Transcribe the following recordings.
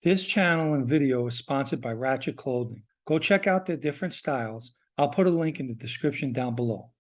This channel and video is sponsored by Ratchet Clothing. Go check out their different styles. I'll put a link in the description down below.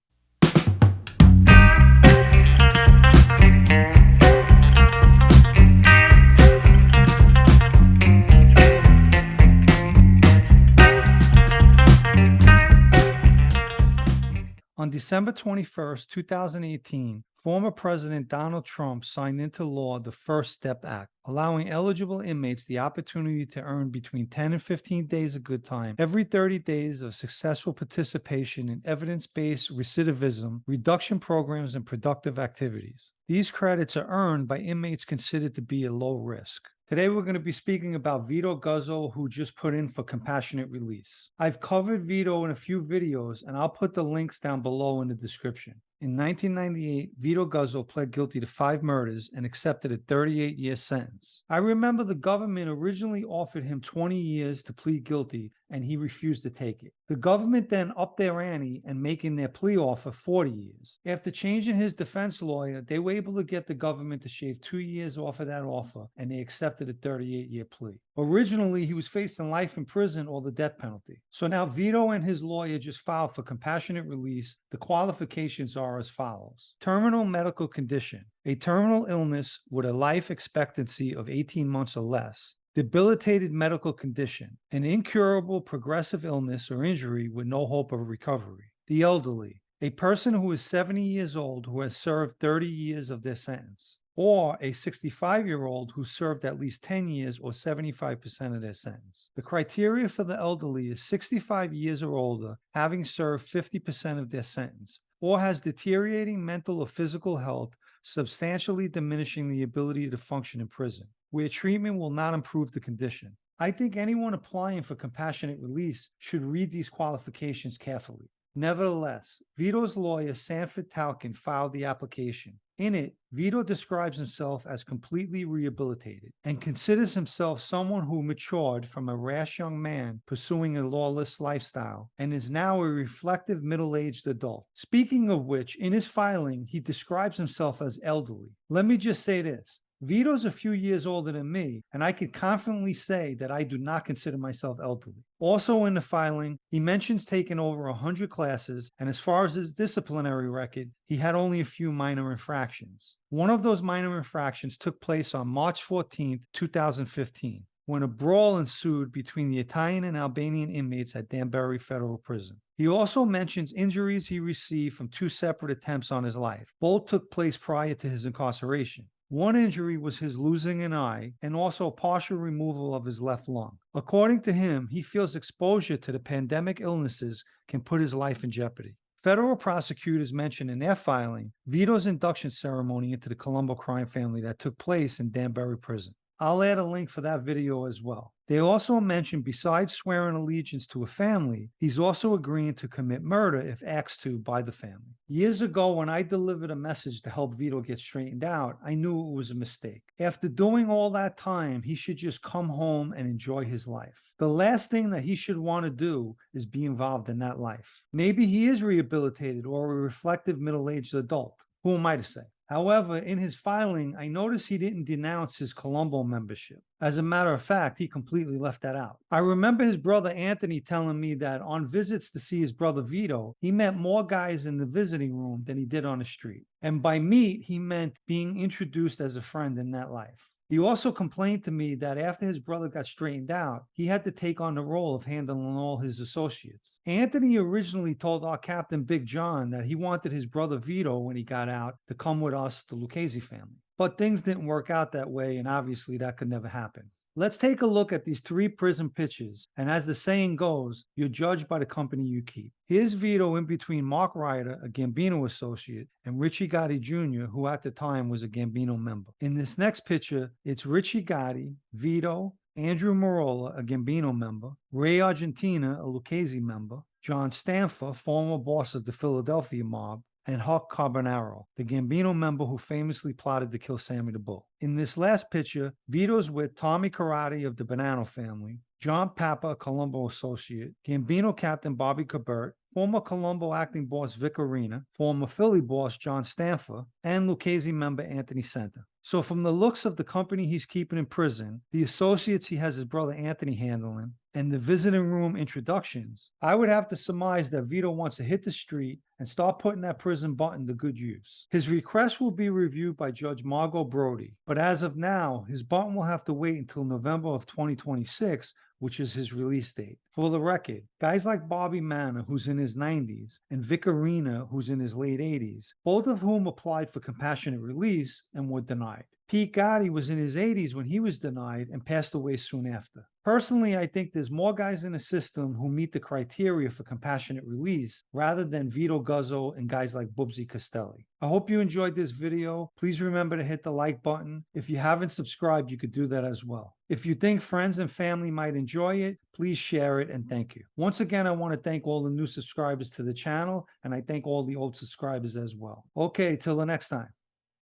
On December 21st, 2018, former President Donald Trump signed into law the First Step Act, allowing eligible inmates the opportunity to earn between 10 and 15 days of good time every 30 days of successful participation in evidence-based recidivism, reduction programs, and productive activities. These credits are earned by inmates considered to be at low risk. Today, we're going to be speaking about Vito Guzzo, who just put in for compassionate release. I've covered Vito in a few videos, and I'll put the links down below in the description. In 1998, Vito Guzzo pled guilty to 5 murders and accepted a 38-year sentence. I remember the government originally offered him 20 years to plead guilty, and he refused to take it. The government then upped their ante and making their plea offer 40 years. After changing his defense lawyer, they were able to get the government to shave 2 years off of that offer, and they accepted a 38-year plea. Originally, he was facing life in prison or the death penalty. So now Vito and his lawyer just filed for compassionate release. The qualifications are as follows: terminal medical condition, a terminal illness with a life expectancy of 18 months or less, debilitated medical condition, an incurable progressive illness or injury with no hope of recovery. The elderly, a person who is 70 years old who has served 30 years of their sentence, or a 65-year-old who served at least 10 years or 75% of their sentence. The criteria for the elderly is 65 years or older, having served 50% of their sentence, or has deteriorating mental or physical health, substantially diminishing the ability to function in prison, where treatment will not improve the condition. I think anyone applying for compassionate release should read these qualifications carefully. Nevertheless, Vito's lawyer, Sanford Talkin, filed the application. In it, Vito describes himself as completely rehabilitated and considers himself someone who matured from a rash young man pursuing a lawless lifestyle and is now a reflective middle-aged adult. Speaking of which, in his filing, he describes himself as elderly. Let me just say this. Vito's a few years older than me, and I can confidently say that I do not consider myself elderly. Also in the filing, he mentions taking over 100 classes, and as far as his disciplinary record, he had only a few minor infractions. One of those minor infractions took place on March 14, 2015, when a brawl ensued between the Italian and Albanian inmates at Danbury Federal Prison. He also mentions injuries he received from 2 separate attempts on his life. Both took place prior to his incarceration. One injury was his losing an eye and also partial removal of his left lung. According to him, he feels exposure to the pandemic illnesses can put his life in jeopardy. Federal prosecutors mentioned in their filing Vito's induction ceremony into the Colombo crime family that took place in Danbury Prison. I'll add a link for that video as well. They also mentioned besides swearing allegiance to a family, he's also agreeing to commit murder if asked to by the family. Years ago, when I delivered a message to help Vito get straightened out, I knew it was a mistake. After doing all that time, he should just come home and enjoy his life. The last thing that he should want to do is be involved in that life. Maybe he is rehabilitated or a reflective middle-aged adult. Who am I to say? However, in his filing, I noticed he didn't denounce his Colombo membership. As a matter of fact, he completely left that out. I remember his brother Anthony telling me that on visits to see his brother Vito, he met more guys in the visiting room than he did on the street. And by meet, he meant being introduced as a friend in that life. He also complained to me that after his brother got straightened out, he had to take on the role of handling all his associates. Anthony originally told our captain, Big John, that he wanted his brother Vito, when he got out, to come with us, the Lucchese family. But things didn't work out that way, and obviously that could never happen. Let's take a look at these 3 prison pictures, and as the saying goes, you're judged by the company you keep. Here's Vito in between Mark Ryder, a Gambino associate, and Richie Gotti Jr., who at the time was a Gambino member. In this next picture, it's Richie Gotti, Vito, Andrew Marola, a Gambino member, Ray Argentina, a Lucchese member, John Stanfa, former boss of the Philadelphia mob, and Huck Carbonaro, the Gambino member who famously plotted to kill Sammy the Bull. In this last picture, Vito's with Tommy Karate of the Bonanno family, John Papa, a Colombo associate, Gambino captain Bobby Cabert, former Colombo acting boss Vic Arena, former Philly boss John Stanfa, and Lucchese member Anthony Senta. So from the looks of the company he's keeping in prison, the associates he has his brother Anthony handling, and the visiting room introductions, I would have to surmise that Vito wants to hit the street and start putting that prison button to good use. His request will be reviewed by Judge Margot Brody, but as of now, his button will have to wait until November of 2026, which is his release date. For the record, guys like Bobby Manna, who's in his 90s, and Vic Arena, who's in his late 80s, both of whom applied for compassionate release and were denied. Pete Gotti was in his 80s when he was denied and passed away soon after. Personally, I think there's more guys in the system who meet the criteria for compassionate release rather than Vito Guzzo and guys like Bubsy Castelli. I hope you enjoyed this video. Please remember to hit the like button. If you haven't subscribed, you could do that as well. If you think friends and family might enjoy it, please share it and thank you. Once again, I want to thank all the new subscribers to the channel, and I thank all the old subscribers as well. Okay, till the next time.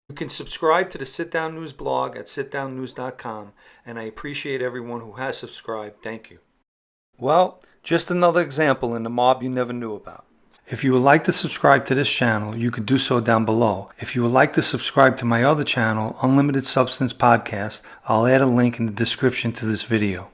You can subscribe to the Sit Down News blog at sitdownnews.com, and I appreciate everyone who has subscribed. Thank you. Well, just another example in the mob you never knew about. If you would like to subscribe to this channel, you could do so down below. If you would like to subscribe to my other channel, Unlimited Substance Podcast, I'll add a link in the description to this video.